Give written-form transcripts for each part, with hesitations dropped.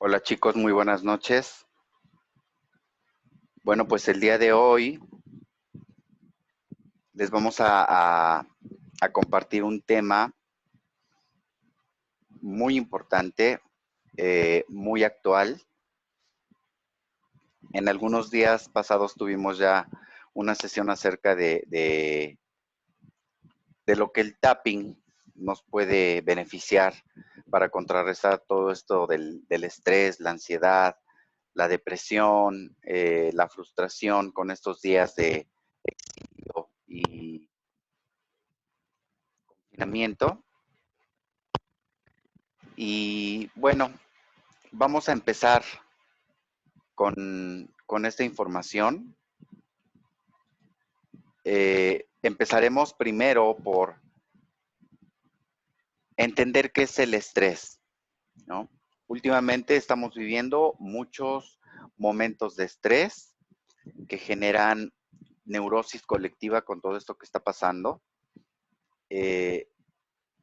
Hola chicos, muy buenas noches. Bueno, pues el día de hoy les vamos a compartir un tema muy importante, muy actual. En algunos días pasados tuvimos ya una sesión acerca de lo que el tapping nos puede beneficiar para contrarrestar todo esto del estrés, la ansiedad, la depresión, la frustración con estos días de exilio y confinamiento. Y bueno, vamos a empezar con esta información. Empezaremos primero por entender qué es el estrés, ¿no? Últimamente estamos viviendo muchos momentos de estrés que generan neurosis colectiva con todo esto que está pasando.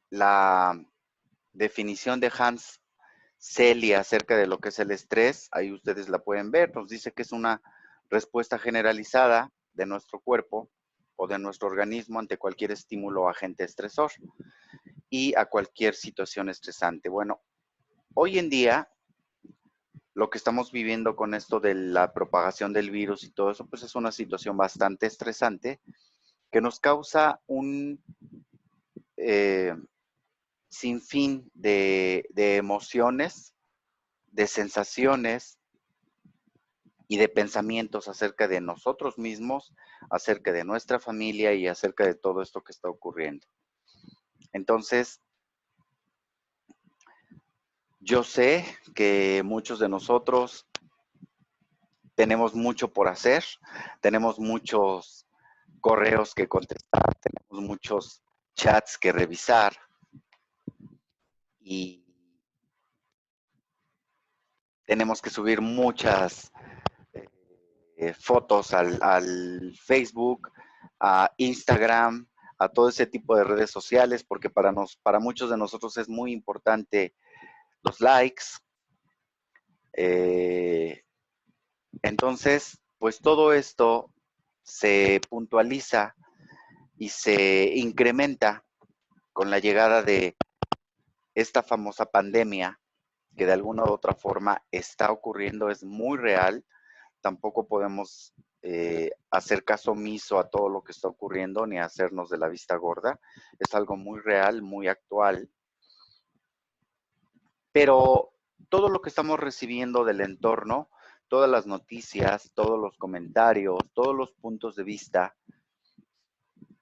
La definición de Hans Selye acerca de lo que es el estrés, ahí ustedes la pueden ver, nos dice que es una respuesta generalizada de nuestro cuerpo o de nuestro organismo ante cualquier estímulo o agente estresor y a cualquier situación estresante. Bueno, hoy en día lo que estamos viviendo con esto de la propagación del virus y todo eso, pues es una situación bastante estresante que nos causa un sinfín de emociones, de sensaciones y de pensamientos acerca de nosotros mismos, acerca de nuestra familia y acerca de todo esto que está ocurriendo. Entonces, yo sé que muchos de nosotros tenemos mucho por hacer, tenemos muchos correos que contestar, tenemos muchos chats que revisar y tenemos que subir muchas fotos al Facebook, a Instagram, a todo ese tipo de redes sociales, porque para muchos de nosotros es muy importante los likes. Eh, entonces, pues todo esto se puntualiza y se incrementa con la llegada de esta famosa pandemia que de alguna u otra forma está ocurriendo, es muy real. Tampoco podemos hacer caso omiso a todo lo que está ocurriendo ni hacernos de la vista gorda. Es algo muy real, muy actual. Pero todo lo que estamos recibiendo del entorno, todas las noticias, todos los comentarios, todos los puntos de vista,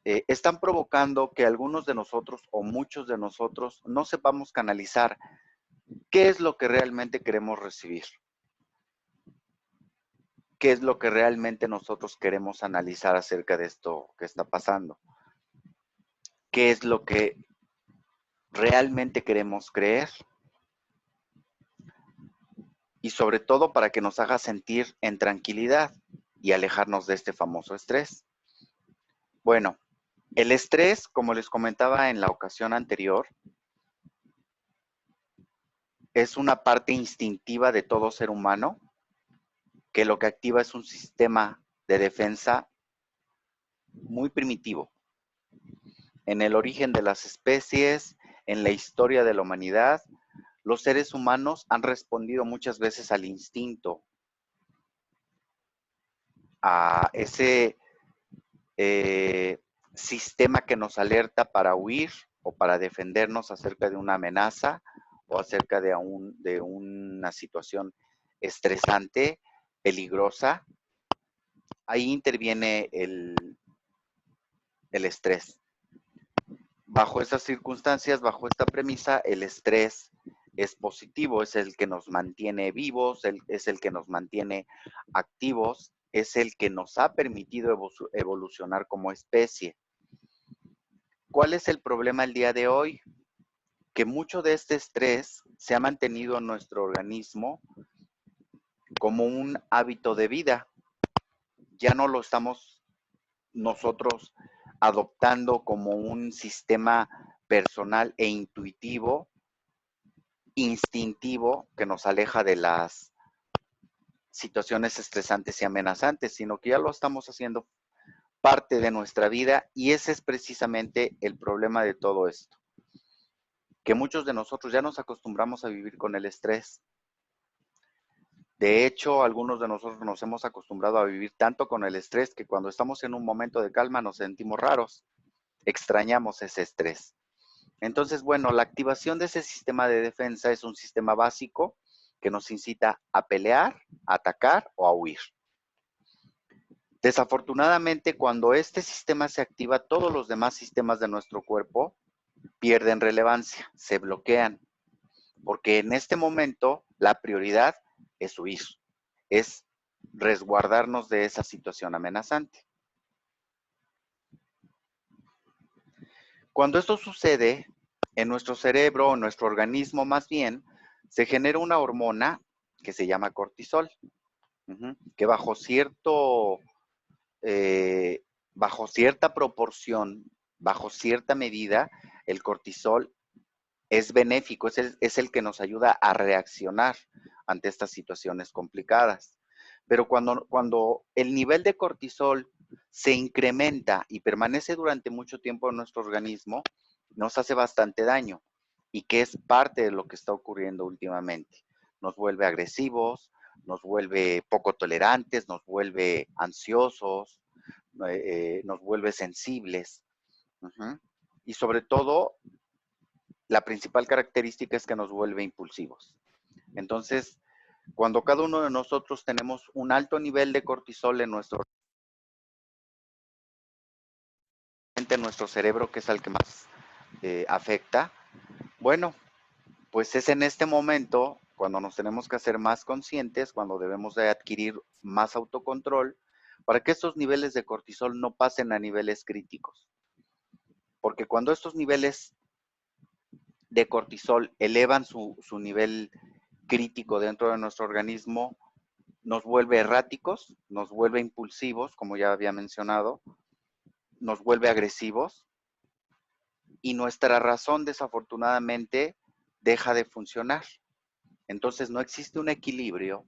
están provocando que algunos de nosotros o muchos de nosotros no sepamos canalizar qué es lo que realmente queremos recibir. ¿Qué es lo que realmente nosotros queremos analizar acerca de esto que está pasando? ¿Qué es lo que realmente queremos creer? Y sobre todo para que nos haga sentir en tranquilidad y alejarnos de este famoso estrés. Bueno, el estrés, como les comentaba en la ocasión anterior, es una parte instintiva de todo ser humano que lo que activa es un sistema de defensa muy primitivo. En el origen de las especies, en la historia de la humanidad, los seres humanos han respondido muchas veces al instinto, a ese sistema que nos alerta para huir o para defendernos acerca de una amenaza o acerca de una situación estresante, peligrosa. Ahí interviene el estrés. Bajo esas circunstancias, bajo esta premisa, el estrés es positivo, es el que nos mantiene vivos, es el que nos mantiene activos, es el que nos ha permitido evolucionar como especie. ¿Cuál es el problema el día de hoy? Que mucho de este estrés se ha mantenido en nuestro organismo como un hábito de vida. Ya no lo estamos nosotros adoptando como un sistema personal e intuitivo instintivo que nos aleja de las situaciones estresantes y amenazantes, sino que ya lo estamos haciendo parte de nuestra vida y ese es precisamente el problema de todo esto, que muchos de nosotros ya nos acostumbramos a vivir con el estrés. De hecho, algunos de nosotros nos hemos acostumbrado a vivir tanto con el estrés que cuando estamos en un momento de calma nos sentimos raros, extrañamos ese estrés. Entonces, bueno, la activación de ese sistema de defensa es un sistema básico que nos incita a pelear, a atacar o a huir. Desafortunadamente, cuando este sistema se activa, todos los demás sistemas de nuestro cuerpo pierden relevancia, se bloquean, porque en este momento la prioridad es huir, es resguardarnos de esa situación amenazante. Cuando esto sucede, en nuestro cerebro, en nuestro organismo más bien, se genera una hormona que se llama cortisol, que bajo cierta proporción, bajo cierta medida, el cortisol es benéfico, es el que nos ayuda a reaccionar ante estas situaciones complicadas. Pero cuando el nivel de cortisol se incrementa y permanece durante mucho tiempo en nuestro organismo, nos hace bastante daño y que es parte de lo que está ocurriendo últimamente. Nos vuelve agresivos, nos vuelve poco tolerantes, nos vuelve ansiosos, nos vuelve sensibles. Y sobre todo, la principal característica es que nos vuelve impulsivos. Entonces, cuando cada uno de nosotros tenemos un alto nivel de cortisol en nuestro cerebro, que es el que más afecta, bueno, pues es en este momento cuando nos tenemos que hacer más conscientes, cuando debemos de adquirir más autocontrol, para que estos niveles de cortisol no pasen a niveles críticos. Porque cuando estos niveles de cortisol elevan su nivel crítico dentro de nuestro organismo, nos vuelve erráticos, nos vuelve impulsivos, como ya había mencionado, nos vuelve agresivos y nuestra razón desafortunadamente deja de funcionar. Entonces no existe un equilibrio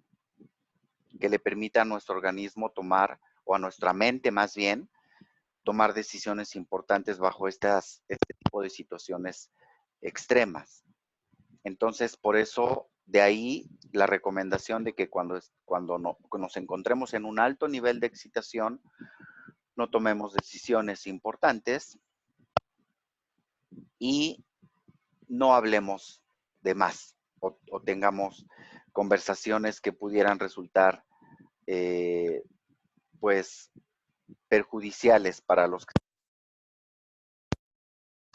que le permita a nuestro organismo tomar, o a nuestra mente más bien, tomar decisiones importantes bajo este tipo de situaciones extremas. Entonces, por eso, de ahí la recomendación de que cuando nos encontremos en un alto nivel de excitación, no tomemos decisiones importantes y no hablemos de más o tengamos conversaciones que pudieran resultar, pues, perjudiciales para las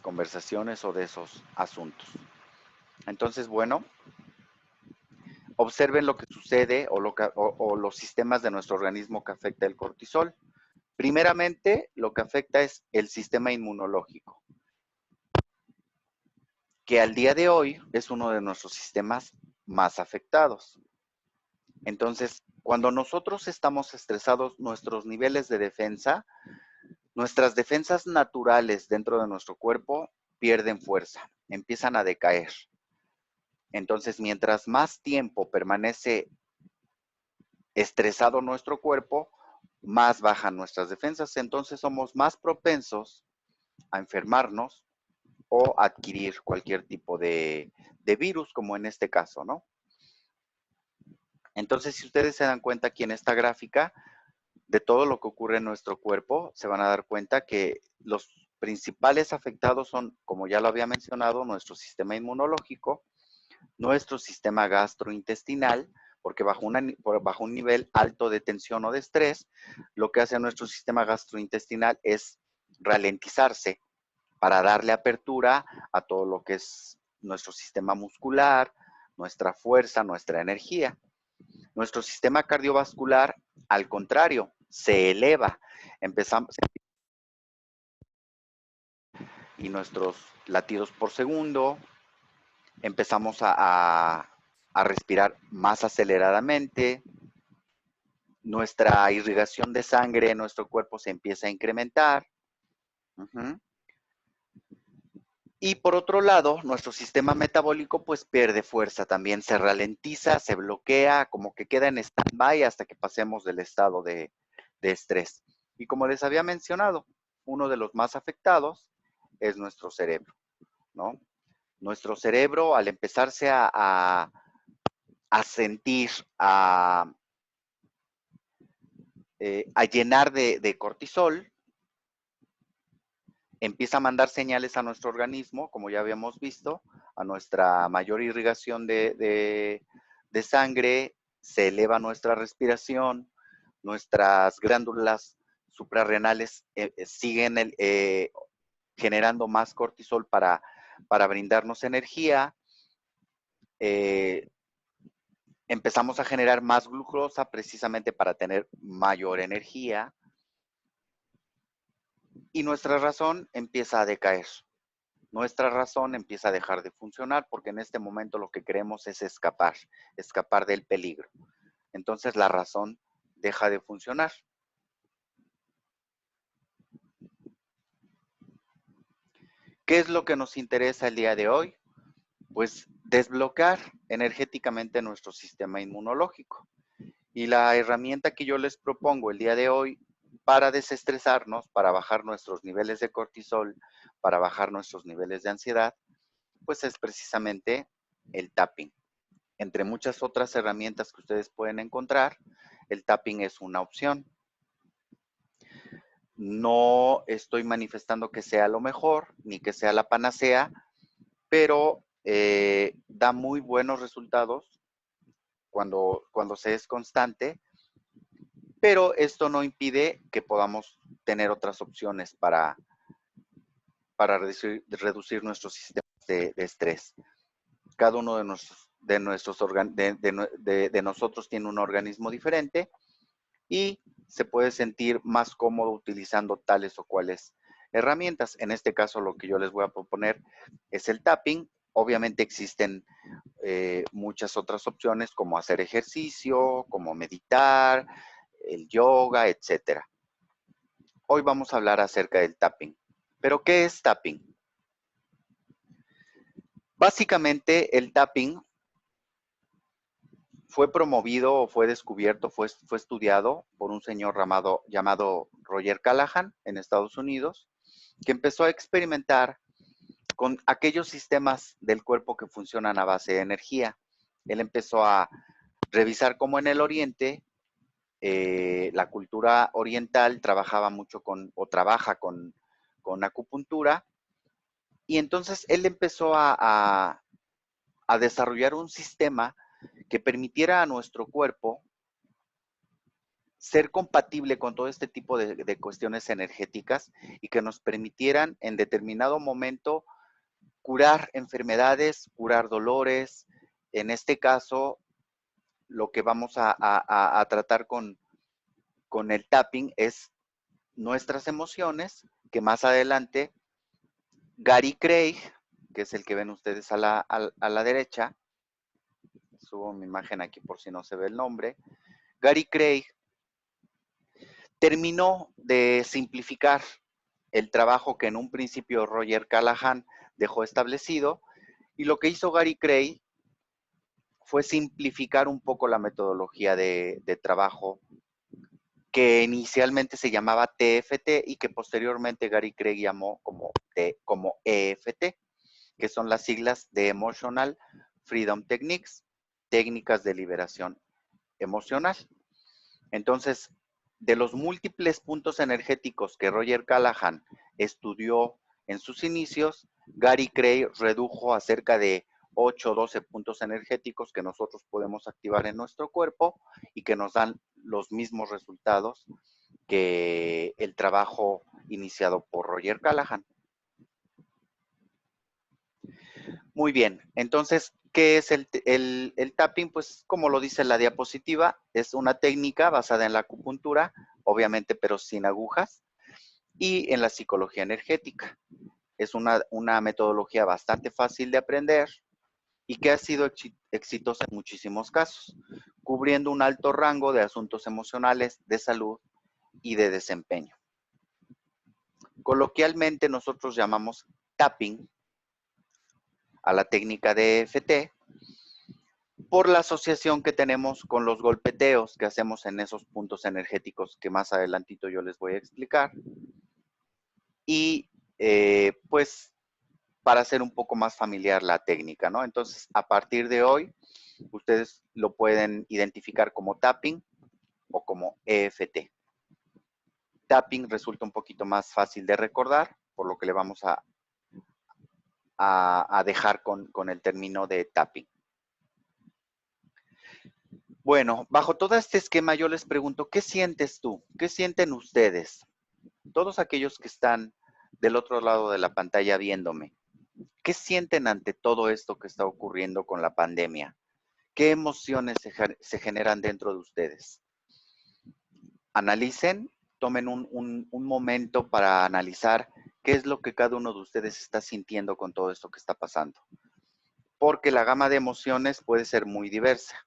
conversaciones o de esos asuntos. Entonces, bueno, observen lo que sucede o los sistemas de nuestro organismo que afecta el cortisol. Primeramente, lo que afecta es el sistema inmunológico, que al día de hoy es uno de nuestros sistemas más afectados. Entonces, cuando nosotros estamos estresados, nuestros niveles de defensa, nuestras defensas naturales dentro de nuestro cuerpo pierden fuerza, empiezan a decaer. Entonces, mientras más tiempo permanece estresado nuestro cuerpo, más bajan nuestras defensas. Entonces, somos más propensos a enfermarnos o adquirir cualquier tipo de virus, como en este caso, ¿no? Entonces, si ustedes se dan cuenta aquí en esta gráfica de todo lo que ocurre en nuestro cuerpo, se van a dar cuenta que los principales afectados son, como ya lo había mencionado, nuestro sistema inmunológico, nuestro sistema gastrointestinal, porque bajo un nivel alto de tensión o de estrés, lo que hace nuestro sistema gastrointestinal es ralentizarse para darle apertura a todo lo que es nuestro sistema muscular, nuestra fuerza, nuestra energía. Nuestro sistema cardiovascular, al contrario, se eleva. Empezamos y nuestros latidos por segundo, empezamos a respirar más aceleradamente, nuestra irrigación de sangre en nuestro cuerpo se empieza a incrementar. Y por otro lado, nuestro sistema metabólico pues pierde fuerza, también se ralentiza, se bloquea, como que queda en stand-by hasta que pasemos del estado de estrés. Y como les había mencionado, uno de los más afectados es nuestro cerebro, ¿no? Nuestro cerebro, al empezarse a sentir, a llenar de cortisol, empieza a mandar señales a nuestro organismo, como ya habíamos visto, a nuestra mayor irrigación de sangre, se eleva nuestra respiración, nuestras glándulas suprarrenales siguen generando más cortisol para brindarnos energía, empezamos a generar más glucosa precisamente para tener mayor energía y nuestra razón empieza a decaer. Nuestra razón empieza a dejar de funcionar porque en este momento lo que queremos es escapar del peligro. Entonces la razón deja de funcionar. ¿Qué es lo que nos interesa el día de hoy? Pues desbloquear energéticamente nuestro sistema inmunológico. Y la herramienta que yo les propongo el día de hoy para desestresarnos, para bajar nuestros niveles de cortisol, para bajar nuestros niveles de ansiedad, pues es precisamente el tapping. Entre muchas otras herramientas que ustedes pueden encontrar, el tapping es una opción. No estoy manifestando que sea lo mejor, ni que sea la panacea, pero da muy buenos resultados cuando se es constante, pero esto no impide que podamos tener otras opciones para reducir nuestros sistemas de estrés. Cada uno de nosotros tiene un organismo diferente y se puede sentir más cómodo utilizando tales o cuales herramientas. En este caso, lo que yo les voy a proponer es el tapping. Obviamente existen muchas otras opciones como hacer ejercicio, como meditar, el yoga, etcétera. Hoy vamos a hablar acerca del tapping. ¿Pero qué es tapping? Básicamente, el tapping fue promovido o fue descubierto, fue estudiado por un señor llamado Roger Callahan en Estados Unidos, que empezó a experimentar con aquellos sistemas del cuerpo que funcionan a base de energía. Él empezó a revisar cómo en el Oriente, la cultura oriental trabajaba mucho o trabaja con acupuntura, y entonces él empezó a desarrollar un sistema que permitiera a nuestro cuerpo ser compatible con todo este tipo de cuestiones energéticas y que nos permitieran en determinado momento curar enfermedades, curar dolores. En este caso, lo que vamos a tratar con el tapping es nuestras emociones, que más adelante Gary Craig, que es el que ven ustedes a la derecha, subo mi imagen aquí por si no se ve el nombre, Gary Craig terminó de simplificar el trabajo que en un principio Roger Callahan dejó establecido, y lo que hizo Gary Craig fue simplificar un poco la metodología de trabajo que inicialmente se llamaba TFT y que posteriormente Gary Craig llamó como EFT, que son las siglas de Emotional Freedom Techniques, técnicas de liberación emocional. Entonces, de los múltiples puntos energéticos que Roger Callahan estudió en sus inicios, Gary Craig redujo a cerca de 8 o 12 puntos energéticos que nosotros podemos activar en nuestro cuerpo y que nos dan los mismos resultados que el trabajo iniciado por Roger Callahan. Muy bien, entonces, ¿qué es el tapping? Pues como lo dice la diapositiva, es una técnica basada en la acupuntura, obviamente, pero sin agujas, y en la psicología energética. Es una metodología bastante fácil de aprender y que ha sido exitosa en muchísimos casos, cubriendo un alto rango de asuntos emocionales, de salud y de desempeño. Coloquialmente nosotros llamamos tapping a la técnica de EFT por la asociación que tenemos con los golpeteos que hacemos en esos puntos energéticos que más adelantito yo les voy a explicar. Y pues para hacer un poco más familiar la técnica, ¿no? Entonces, a partir de hoy, ustedes lo pueden identificar como tapping o como EFT. Tapping resulta un poquito más fácil de recordar, por lo que le vamos a dejar con el término de tapping. Bueno, bajo todo este esquema yo les pregunto, ¿qué sientes tú? ¿Qué sienten ustedes? Todos aquellos que están del otro lado de la pantalla viéndome, ¿qué sienten ante todo esto que está ocurriendo con la pandemia? ¿Qué emociones se generan dentro de ustedes? Analicen, tomen un momento para analizar qué es lo que cada uno de ustedes está sintiendo con todo esto que está pasando. Porque la gama de emociones puede ser muy diversa.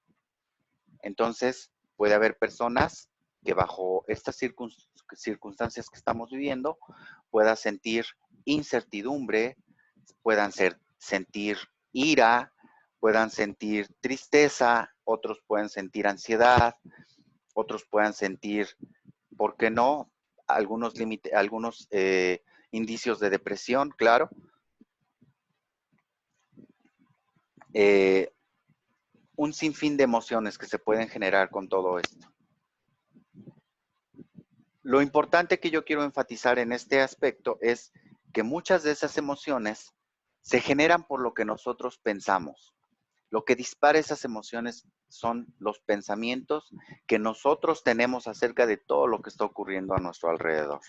Entonces, puede haber personas que bajo estas circunstancias que estamos viviendo puedan sentir incertidumbre, puedan sentir ira, puedan sentir tristeza, otros pueden sentir ansiedad, otros puedan sentir, ¿por qué no? Algunos indicios de depresión, claro. Un sinfín de emociones que se pueden generar con todo esto. Lo importante que yo quiero enfatizar en este aspecto es que muchas de esas emociones se generan por lo que nosotros pensamos. Lo que dispara esas emociones son los pensamientos que nosotros tenemos acerca de todo lo que está ocurriendo a nuestro alrededor.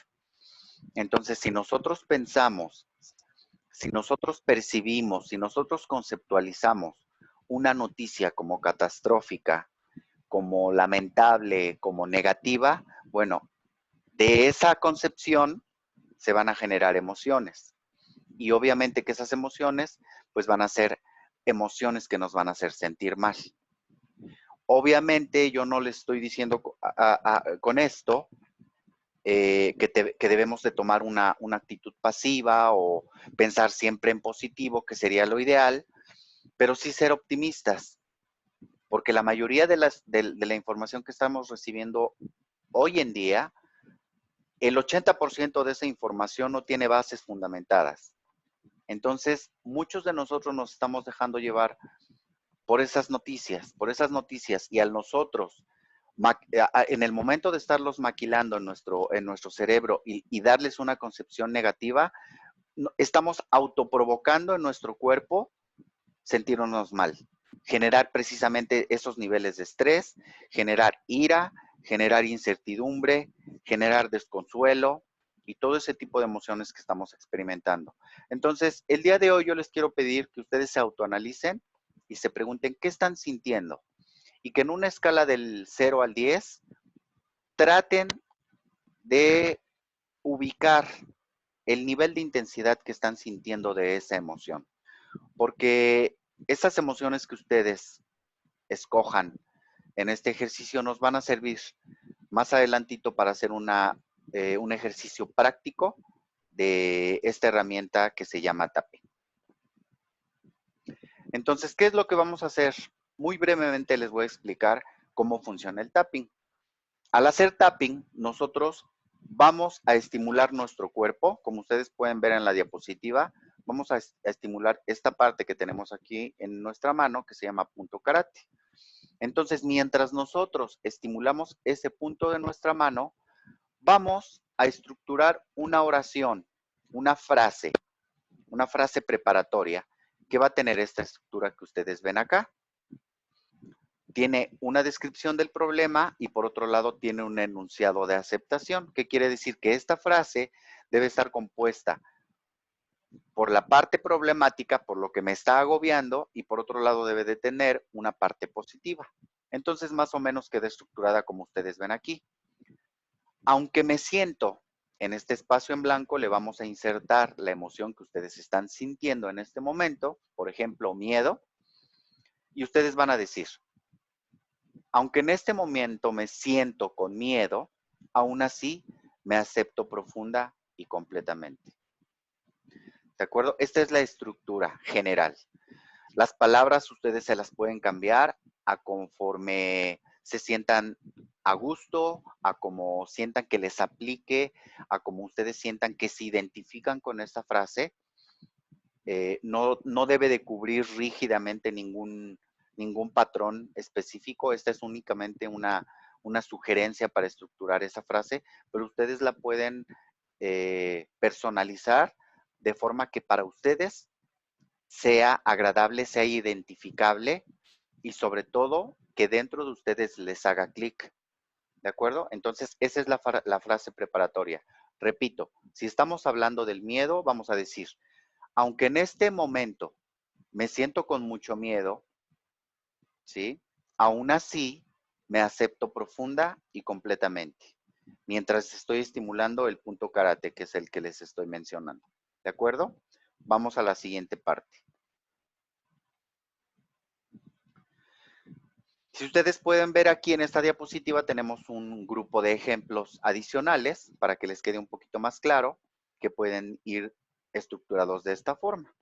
Entonces, si nosotros pensamos, si nosotros percibimos, si nosotros conceptualizamos una noticia como catastrófica, como lamentable, como negativa, bueno, de esa concepción se van a generar emociones. Y obviamente que esas emociones, pues van a ser emociones que nos van a hacer sentir mal. Obviamente yo no les estoy diciendo con esto que debemos de tomar una actitud pasiva o pensar siempre en positivo, que sería lo ideal, pero sí ser optimistas, porque la mayoría de la información que estamos recibiendo hoy en día, el 80% de esa información no tiene bases fundamentadas. Entonces, muchos de nosotros nos estamos dejando llevar por esas noticias, y al nosotros, en el momento de estarlos maquilando en nuestro cerebro y darles una concepción negativa, estamos autoprovocando en nuestro cuerpo sentirnos mal, generar precisamente esos niveles de estrés, generar ira, generar incertidumbre, generar desconsuelo y todo ese tipo de emociones que estamos experimentando. Entonces, el día de hoy yo les quiero pedir que ustedes se autoanalicen y se pregunten qué están sintiendo y que en una escala del 0 al 10 traten de ubicar el nivel de intensidad que están sintiendo de esa emoción. Porque esas emociones que ustedes escojan en este ejercicio nos van a servir más adelantito para hacer un ejercicio práctico de esta herramienta que se llama tapping. Entonces, ¿qué es lo que vamos a hacer? Muy brevemente les voy a explicar cómo funciona el tapping. Al hacer tapping, nosotros vamos a estimular nuestro cuerpo, como ustedes pueden ver en la diapositiva, vamos a estimular esta parte que tenemos aquí en nuestra mano, que se llama punto karate. Entonces, mientras nosotros estimulamos ese punto de nuestra mano, vamos a estructurar una oración, una frase preparatoria que va a tener esta estructura que ustedes ven acá. Tiene una descripción del problema y por otro lado tiene un enunciado de aceptación, que quiere decir que esta frase debe estar compuesta por la parte problemática, por lo que me está agobiando, y por otro lado debe de tener una parte positiva. Entonces, más o menos queda estructurada como ustedes ven aquí. Aunque me siento en este espacio en blanco, le vamos a insertar la emoción que ustedes están sintiendo en este momento, por ejemplo, miedo, y ustedes van a decir, aunque en este momento me siento con miedo, aún así me acepto profunda y completamente. ¿De acuerdo? Esta es la estructura general. Las palabras ustedes se las pueden cambiar a conforme se sientan a gusto, a como sientan que les aplique, a como ustedes sientan que se identifican con esta frase. No debe de cubrir rígidamente ningún patrón específico. Esta es únicamente una sugerencia para estructurar esa frase, pero ustedes la pueden personalizar de forma que para ustedes sea agradable, sea identificable y sobre todo que dentro de ustedes les haga clic. ¿De acuerdo? Entonces, esa es la frase preparatoria. Repito, si estamos hablando del miedo, vamos a decir, aunque en este momento me siento con mucho miedo, ¿sí? Aún así, me acepto profunda y completamente, mientras estoy estimulando el punto karate, que es el que les estoy mencionando. ¿De acuerdo? Vamos a la siguiente parte. Si ustedes pueden ver aquí en esta diapositiva, tenemos un grupo de ejemplos adicionales para que les quede un poquito más claro, que pueden ir estructurados de esta forma.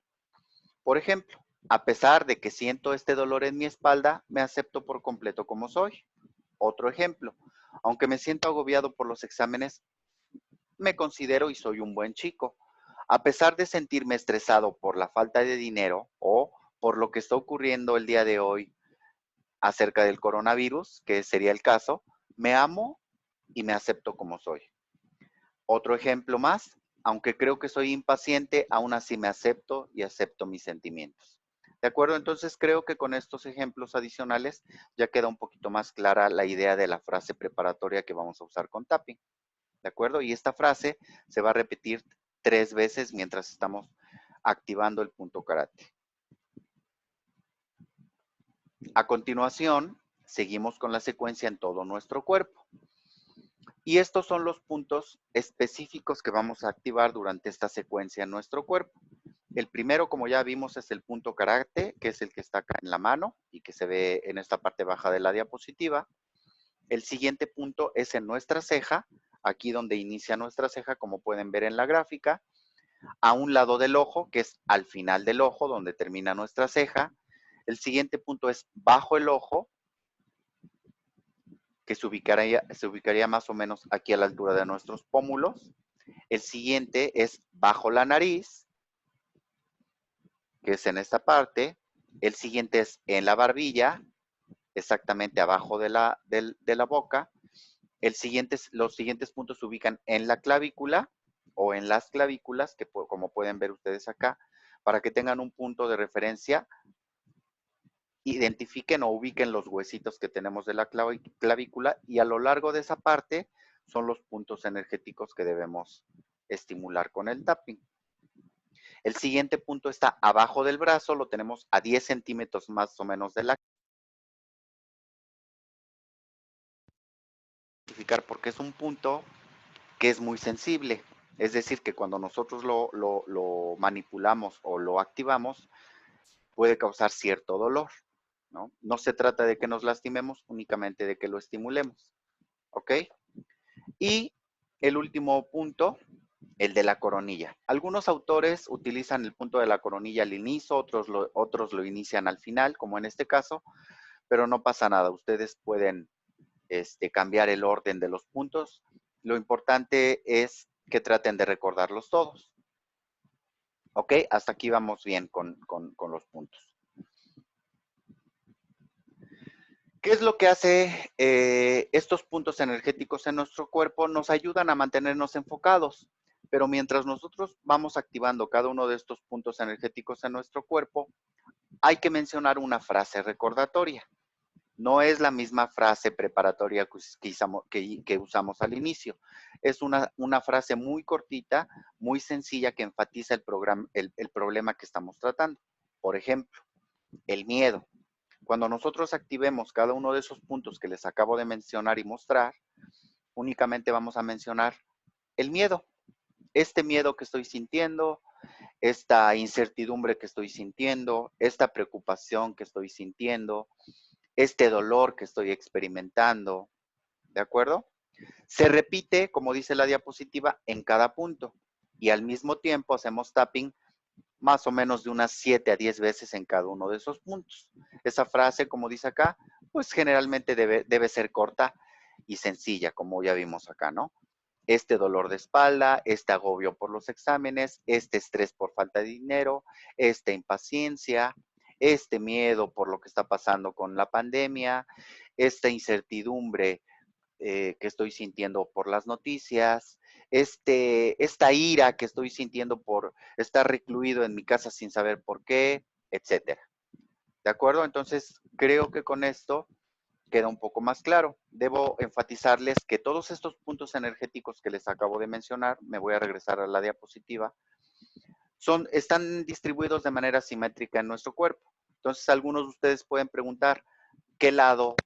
Por ejemplo, a pesar de que siento este dolor en mi espalda, me acepto por completo como soy. Otro ejemplo, aunque me siento agobiado por los exámenes, me considero y soy un buen chico. A pesar de sentirme estresado por la falta de dinero o por lo que está ocurriendo el día de hoy acerca del coronavirus, que sería el caso, me amo y me acepto como soy. Otro ejemplo más, aunque creo que soy impaciente, aún así me acepto y acepto mis sentimientos. ¿De acuerdo? Entonces creo que con estos ejemplos adicionales ya queda un poquito más clara la idea de la frase preparatoria que vamos a usar con tapping. ¿De acuerdo? Y esta frase se va a repetir 3 veces mientras estamos activando el punto karate. A continuación, seguimos con la secuencia en todo nuestro cuerpo. Y estos son los puntos específicos que vamos a activar durante esta secuencia en nuestro cuerpo. El primero, como ya vimos, es el punto karate, que es el que está acá en la mano y que se ve en esta parte baja de la diapositiva. El siguiente punto es en nuestra ceja, aquí donde inicia nuestra ceja, como pueden ver en la gráfica, a un lado del ojo, que es al final del ojo, donde termina nuestra ceja. El siguiente punto es bajo el ojo, que se ubicaría más o menos aquí a la altura de nuestros pómulos. El siguiente es bajo la nariz, que es en esta parte. El siguiente es en la barbilla, exactamente abajo de la boca. Los siguientes puntos se ubican en la clavícula o en las clavículas, que como pueden ver ustedes acá, para que tengan un punto de referencia, identifiquen o ubiquen los huesitos que tenemos de la clavícula y a lo largo de esa parte son los puntos energéticos que debemos estimular con el tapping. El siguiente punto está abajo del brazo, lo tenemos a 10 centímetros más o menos de la porque es un punto que es muy sensible. Es decir, que cuando nosotros lo manipulamos o lo activamos, puede causar cierto dolor, ¿no? No se trata de que nos lastimemos, únicamente de que lo estimulemos, ¿ok? Y el último punto, el de la coronilla. Algunos autores utilizan el punto de la coronilla al inicio, otros lo inician al final, como en este caso, pero no pasa nada. Ustedes pueden cambiar el orden de los puntos. Lo importante es que traten de recordarlos todos. ¿Ok? Hasta aquí vamos bien con los puntos. ¿Qué es lo que hace estos puntos energéticos en nuestro cuerpo? Nos ayudan a mantenernos enfocados, pero mientras nosotros vamos activando cada uno de estos puntos energéticos en nuestro cuerpo, hay que mencionar una frase recordatoria. No es la misma frase preparatoria que usamos al inicio. Es una frase muy cortita, muy sencilla que enfatiza el problema que estamos tratando. Por ejemplo, el miedo. Cuando nosotros activemos cada uno de esos puntos que les acabo de mencionar y mostrar, únicamente vamos a mencionar el miedo. Este miedo que estoy sintiendo, esta incertidumbre que estoy sintiendo, esta preocupación que estoy sintiendo, este dolor que estoy experimentando, ¿de acuerdo? Se repite, como dice la diapositiva, en cada punto y al mismo tiempo hacemos tapping más o menos de unas 7 a 10 veces en cada uno de esos puntos. Esa frase, como dice acá, pues generalmente debe ser corta y sencilla, como ya vimos acá, ¿no? Este dolor de espalda, este agobio por los exámenes, este estrés por falta de dinero, esta impaciencia, este miedo por lo que está pasando con la pandemia, esta incertidumbre que estoy sintiendo por las noticias, esta ira que estoy sintiendo por estar recluido en mi casa sin saber por qué, etcétera. ¿De acuerdo? Entonces, creo que con esto queda un poco más claro. Debo enfatizarles que todos estos puntos energéticos que les acabo de mencionar, me voy a regresar a la diapositiva, están distribuidos de manera simétrica en nuestro cuerpo. Entonces, algunos de ustedes pueden preguntar, ¿qué lado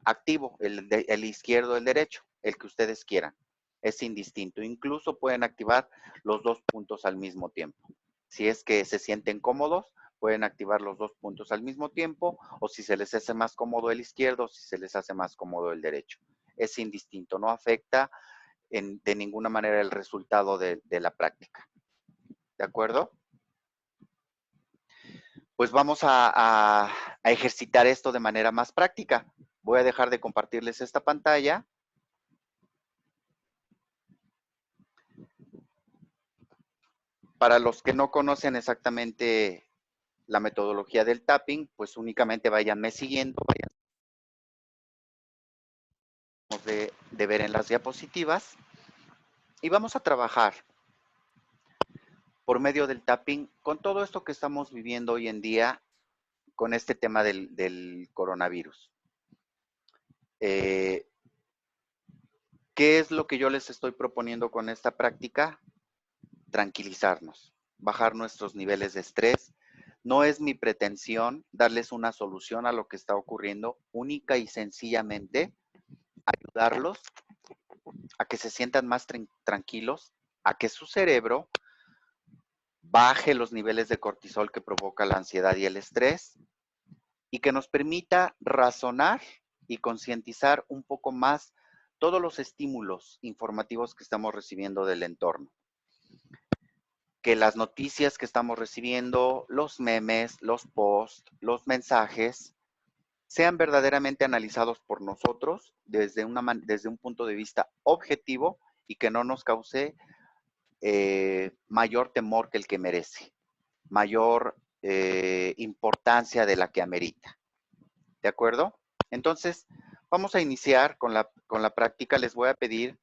activo? ¿El izquierdo o el derecho? El que ustedes quieran. Es indistinto. Incluso pueden activar los dos puntos al mismo tiempo. Si es que se sienten cómodos, pueden activar los dos puntos al mismo tiempo, o si se les hace más cómodo el izquierdo, o si se les hace más cómodo el derecho. Es indistinto, no afecta de ninguna manera el resultado de la práctica. ¿De acuerdo? Pues vamos a ejercitar esto de manera más práctica. Voy a dejar de compartirles esta pantalla. Para los que no conocen exactamente la metodología del tapping, pues únicamente váyanme siguiendo, vayan de ver en las diapositivas y vamos a trabajar por medio del tapping con todo esto que estamos viviendo hoy en día con este tema del coronavirus. ¿Qué es lo que yo les estoy proponiendo con esta práctica? Tranquilizarnos, bajar nuestros niveles de estrés. No es mi pretensión darles una solución a lo que está ocurriendo, única y sencillamente ayudarlos a que se sientan más tranquilos, a que su cerebro baje los niveles de cortisol que provoca la ansiedad y el estrés y que nos permita razonar y concientizar un poco más todos los estímulos informativos que estamos recibiendo del entorno. Que las noticias que estamos recibiendo, los memes, los posts, los mensajes, sean verdaderamente analizados por nosotros desde un punto de vista objetivo y que no nos cause mayor temor que el que merece, mayor importancia de la que amerita. ¿De acuerdo? Entonces, vamos a iniciar con la práctica. Les voy a pedir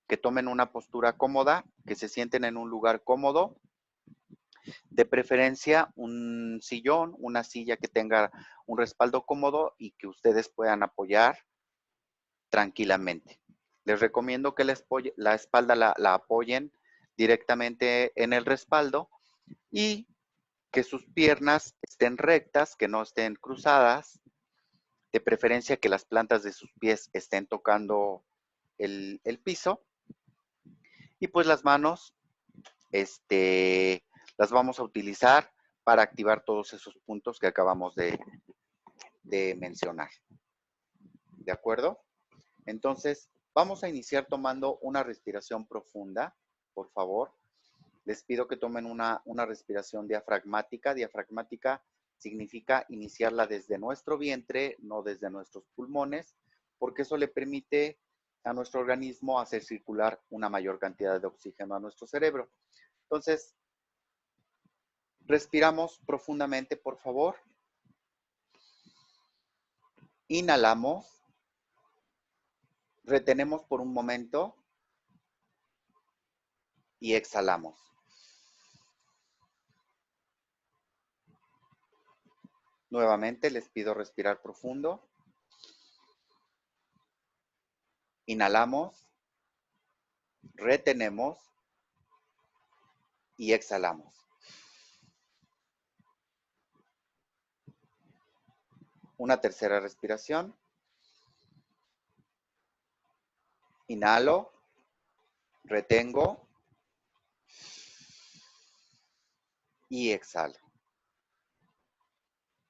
que tomen una postura cómoda, que se sienten en un lugar cómodo, de preferencia un sillón, una silla que tenga un respaldo cómodo y que ustedes puedan apoyar tranquilamente. Les recomiendo que la espalda la apoyen directamente en el respaldo y que sus piernas estén rectas, que no estén cruzadas, de preferencia que las plantas de sus pies estén tocando el piso y pues las manos las vamos a utilizar para activar todos esos puntos que acabamos de mencionar. ¿De acuerdo? Entonces, vamos a iniciar tomando una respiración profunda, por favor. Les pido que tomen una respiración diafragmática. Diafragmática significa iniciarla desde nuestro vientre, no desde nuestros pulmones, porque eso le permite a nuestro organismo hacer circular una mayor cantidad de oxígeno a nuestro cerebro. Entonces, respiramos profundamente, por favor. Inhalamos, retenemos por un momento y exhalamos. Nuevamente les pido respirar profundo. Inhalamos, retenemos y exhalamos. Una tercera respiración. Inhalo, retengo y exhalo.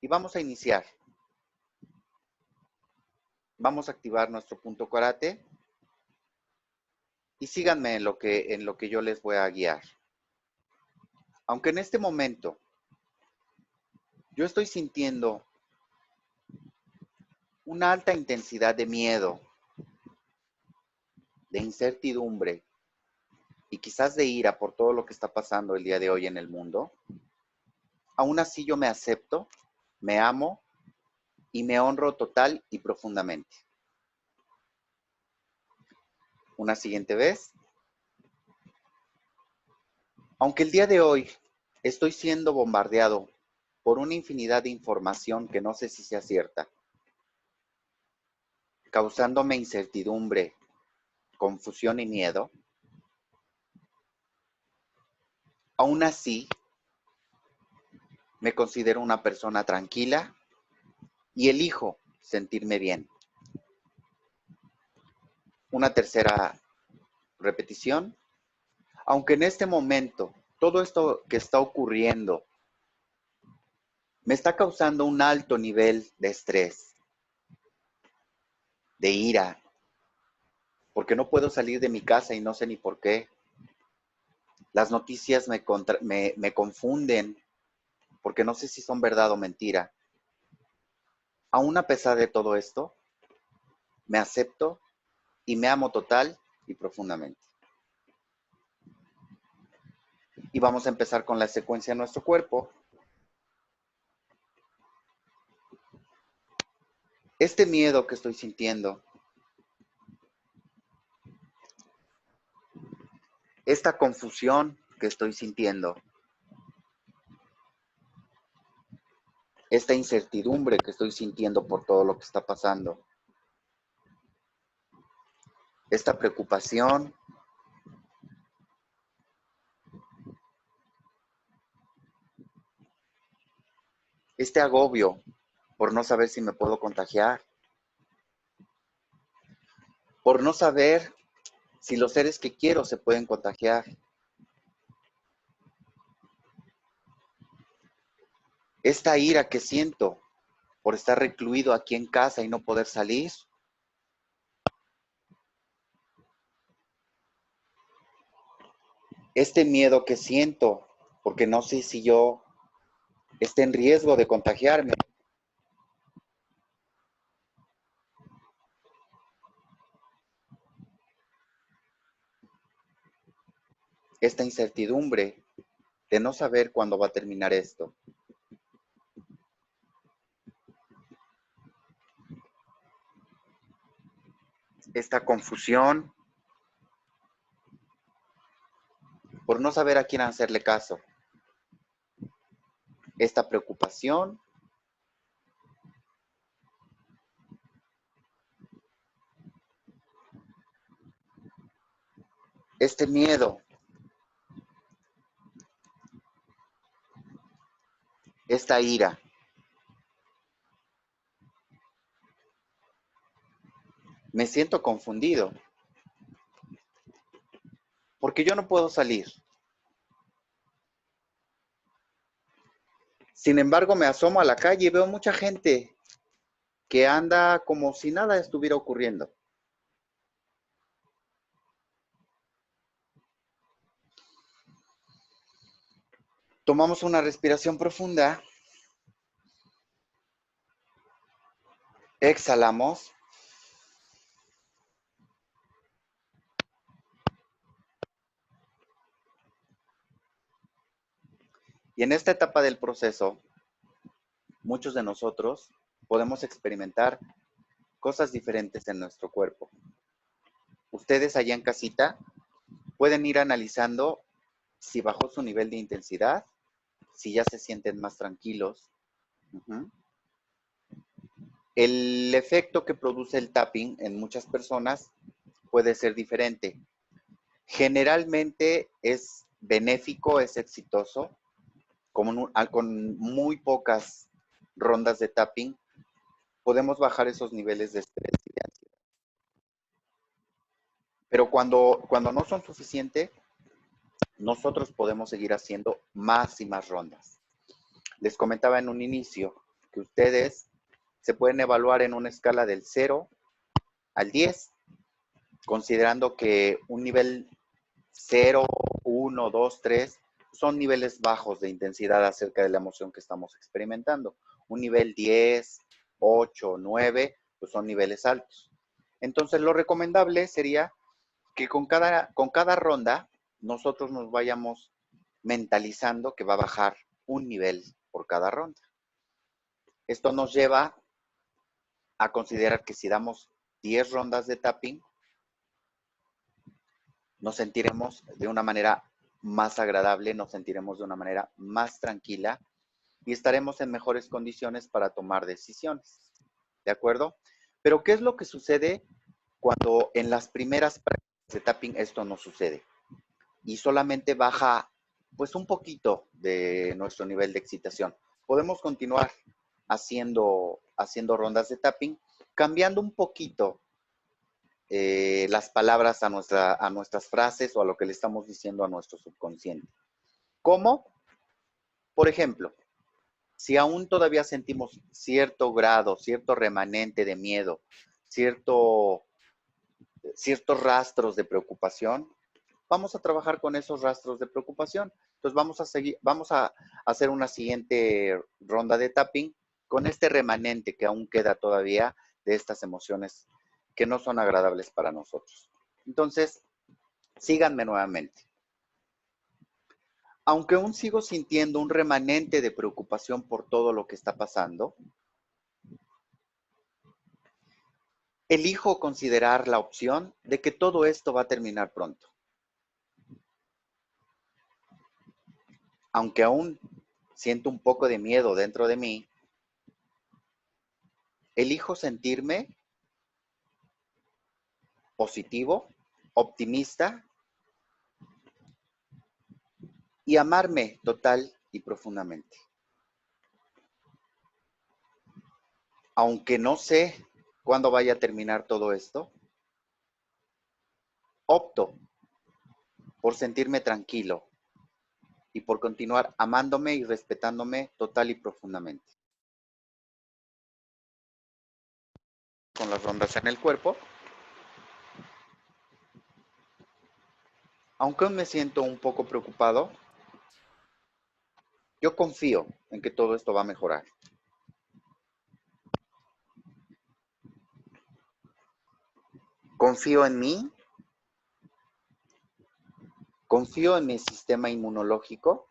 Y vamos a iniciar. Vamos a activar nuestro punto karate y síganme en lo que yo les voy a guiar. Aunque en este momento yo estoy sintiendo una alta intensidad de miedo, de incertidumbre y quizás de ira por todo lo que está pasando el día de hoy en el mundo, aún así yo me acepto, me amo y me honro total y profundamente. Una siguiente vez. Aunque el día de hoy estoy siendo bombardeado por una infinidad de información que no sé si sea cierta, causándome incertidumbre, confusión y miedo, aún así me considero una persona tranquila y elijo sentirme bien. Una tercera repetición. Aunque en este momento todo esto que está ocurriendo me está causando un alto nivel de estrés, de ira, porque no puedo salir de mi casa y no sé ni por qué. Las noticias me confunden porque no sé si son verdad o mentira. Aún a pesar de todo esto, me acepto y me amo total y profundamente. Y vamos a empezar con la secuencia de nuestro cuerpo. Este miedo que estoy sintiendo, esta confusión que estoy sintiendo, esta incertidumbre que estoy sintiendo por todo lo que está pasando, esta preocupación, este agobio por no saber si me puedo contagiar, por no saber si los seres que quiero se pueden contagiar. Esta ira que siento por estar recluido aquí en casa y no poder salir. Este miedo que siento porque no sé si yo esté en riesgo de contagiarme. Esta incertidumbre de no saber cuándo va a terminar esto. Esta confusión por no saber a quién hacerle caso. Esta preocupación, este miedo, esta ira. Me siento confundido porque yo no puedo salir. Sin embargo, me asomo a la calle y veo mucha gente que anda como si nada estuviera ocurriendo. Tomamos una respiración profunda. Exhalamos. Y en esta etapa del proceso, muchos de nosotros podemos experimentar cosas diferentes en nuestro cuerpo. Ustedes allá en casita pueden ir analizando si bajó su nivel de intensidad, si ya se sienten más tranquilos. El efecto que produce el tapping en muchas personas puede ser diferente. Generalmente es benéfico, es exitoso, con muy pocas rondas de tapping podemos bajar esos niveles de estrés y de ansiedad. Pero cuando no son suficientes, nosotros podemos seguir haciendo más y más rondas. Les comentaba en un inicio que ustedes se pueden evaluar en una escala del 0 al 10, considerando que un nivel 0, 1, 2, 3 son niveles bajos de intensidad acerca de la emoción que estamos experimentando. Un nivel 10, 8, 9, pues son niveles altos. Entonces, lo recomendable sería que con cada ronda nosotros nos vayamos mentalizando que va a bajar un nivel por cada ronda. Esto nos lleva a considerar que si damos 10 rondas de tapping, nos sentiremos de una manera más agradable, nos sentiremos de una manera más tranquila y estaremos en mejores condiciones para tomar decisiones. ¿De acuerdo? Pero ¿qué es lo que sucede cuando en las primeras prácticas de tapping esto no sucede? Y solamente baja pues un poquito de nuestro nivel de excitación. Podemos continuar haciendo rondas de tapping, cambiando un poquito las palabras a nuestras frases o a lo que le estamos diciendo a nuestro subconsciente. ¿Cómo? Por ejemplo, si aún todavía sentimos cierto grado, cierto remanente de miedo, ciertos rastros de preocupación, vamos a trabajar con esos rastros de preocupación. Entonces vamos a hacer una siguiente ronda de tapping con este remanente que aún queda todavía de estas emociones que no son agradables para nosotros. Entonces, síganme nuevamente. Aunque aún sigo sintiendo un remanente de preocupación por todo lo que está pasando, elijo considerar la opción de que todo esto va a terminar pronto. Aunque aún siento un poco de miedo dentro de mí, elijo sentirme positivo, optimista y amarme total y profundamente. Aunque no sé cuándo vaya a terminar todo esto, opto por sentirme tranquilo y por continuar amándome y respetándome total y profundamente. Con las rondas en el cuerpo, aunque me siento un poco preocupado, yo confío en que todo esto va a mejorar. Confío en mí, confío en mi sistema inmunológico,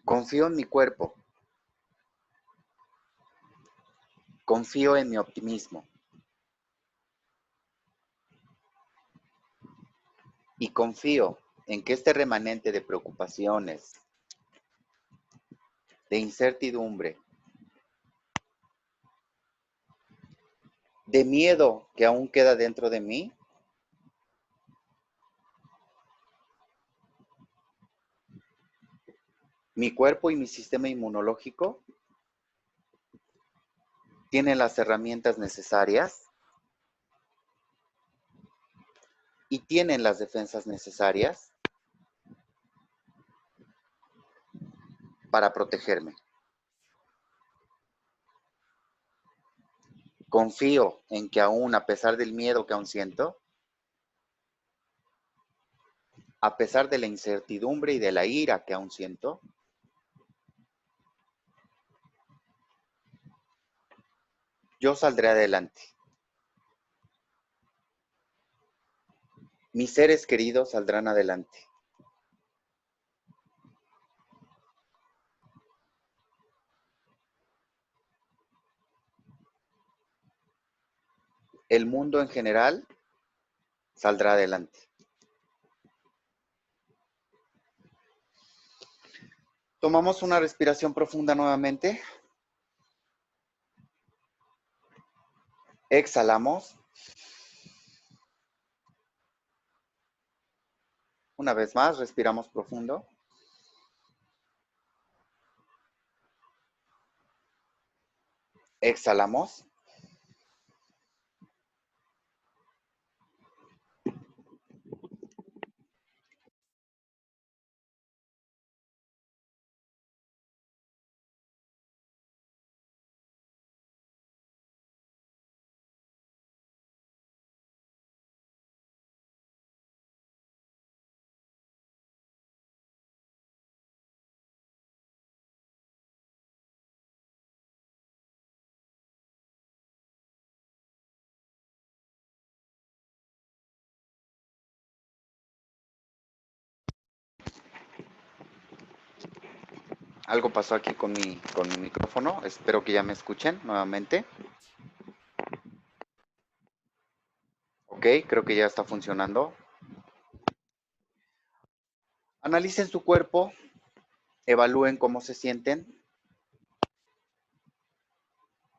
confío en mi cuerpo, confío en mi optimismo y confío en que este remanente de preocupaciones, de incertidumbre, de miedo que aún queda dentro de mí, mi cuerpo y mi sistema inmunológico tienen las herramientas necesarias y tienen las defensas necesarias para protegerme. Confío en que aún, a pesar del miedo que aún siento, a pesar de la incertidumbre y de la ira que aún siento, yo saldré adelante. Mis seres queridos saldrán adelante. El mundo en general saldrá adelante. Tomamos una respiración profunda nuevamente. Exhalamos. Una vez más, respiramos profundo. Exhalamos. Algo pasó aquí con mi micrófono. Espero que ya me escuchen nuevamente. Ok, creo que ya está funcionando. Analicen su cuerpo, evalúen cómo se sienten.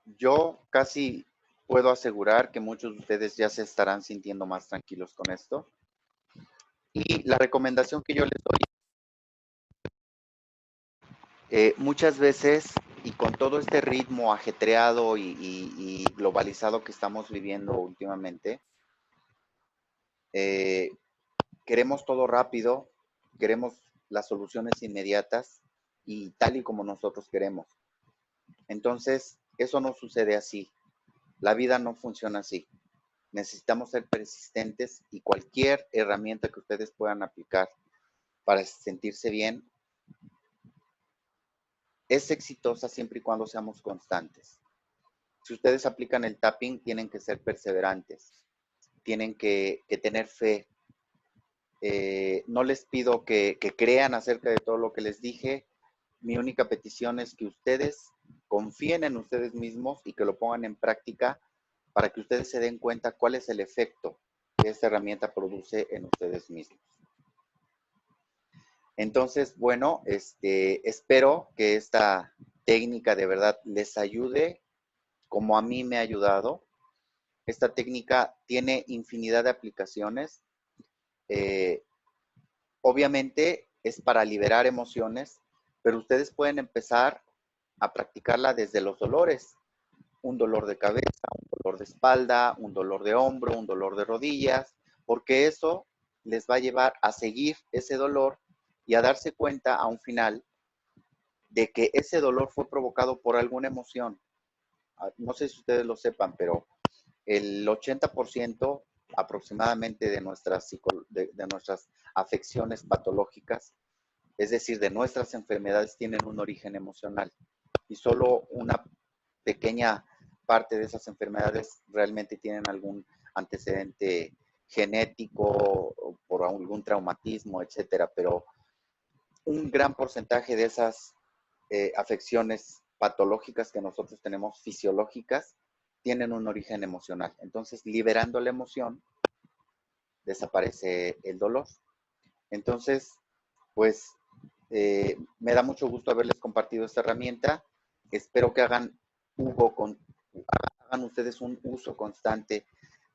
Yo casi puedo asegurar que muchos de ustedes ya se estarán sintiendo más tranquilos con esto. Y la recomendación que yo les doy, muchas veces, y con todo este ritmo ajetreado y globalizado que estamos viviendo últimamente, queremos todo rápido, queremos las soluciones inmediatas y tal y como nosotros queremos. Entonces, eso no sucede así. La vida no funciona así. Necesitamos ser persistentes y cualquier herramienta que ustedes puedan aplicar para sentirse bien es exitosa siempre y cuando seamos constantes. Si ustedes aplican el tapping, tienen que ser perseverantes, tienen que tener fe. No les pido que crean acerca de todo lo que les dije. Mi única petición es que ustedes confíen en ustedes mismos y que lo pongan en práctica para que ustedes se den cuenta cuál es el efecto que esta herramienta produce en ustedes mismos. Entonces, bueno, espero que esta técnica de verdad les ayude como a mí me ha ayudado. Esta técnica tiene infinidad de aplicaciones. Eh, Obviamente es para liberar emociones, pero ustedes pueden empezar a practicarla desde los dolores. Un dolor de cabeza, un dolor de espalda, un dolor de hombro, un dolor de rodillas, porque eso les va a llevar a seguir ese dolor y a darse cuenta a un final de que ese dolor fue provocado por alguna emoción. No sé si ustedes lo sepan, pero el 80% aproximadamente de nuestras afecciones patológicas, es decir, de nuestras enfermedades, tienen un origen emocional. Y solo una pequeña parte de esas enfermedades realmente tienen algún antecedente genético por algún traumatismo, etcétera. Pero un gran porcentaje de esas afecciones patológicas que nosotros tenemos, fisiológicas, tienen un origen emocional. Entonces, liberando la emoción, desaparece el dolor. Entonces, pues, me da mucho gusto haberles compartido esta herramienta. Espero que hagan ustedes un uso constante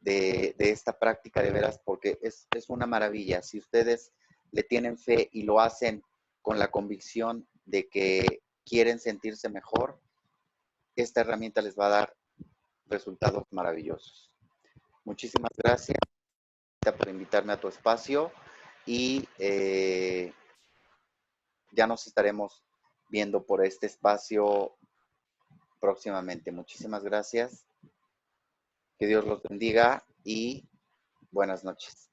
de esta práctica de veras, porque es una maravilla. Si ustedes le tienen fe y lo hacen con la convicción de que quieren sentirse mejor, esta herramienta les va a dar resultados maravillosos. Muchísimas gracias por invitarme a tu espacio y ya nos estaremos viendo por este espacio próximamente. Muchísimas gracias. Que Dios los bendiga y buenas noches.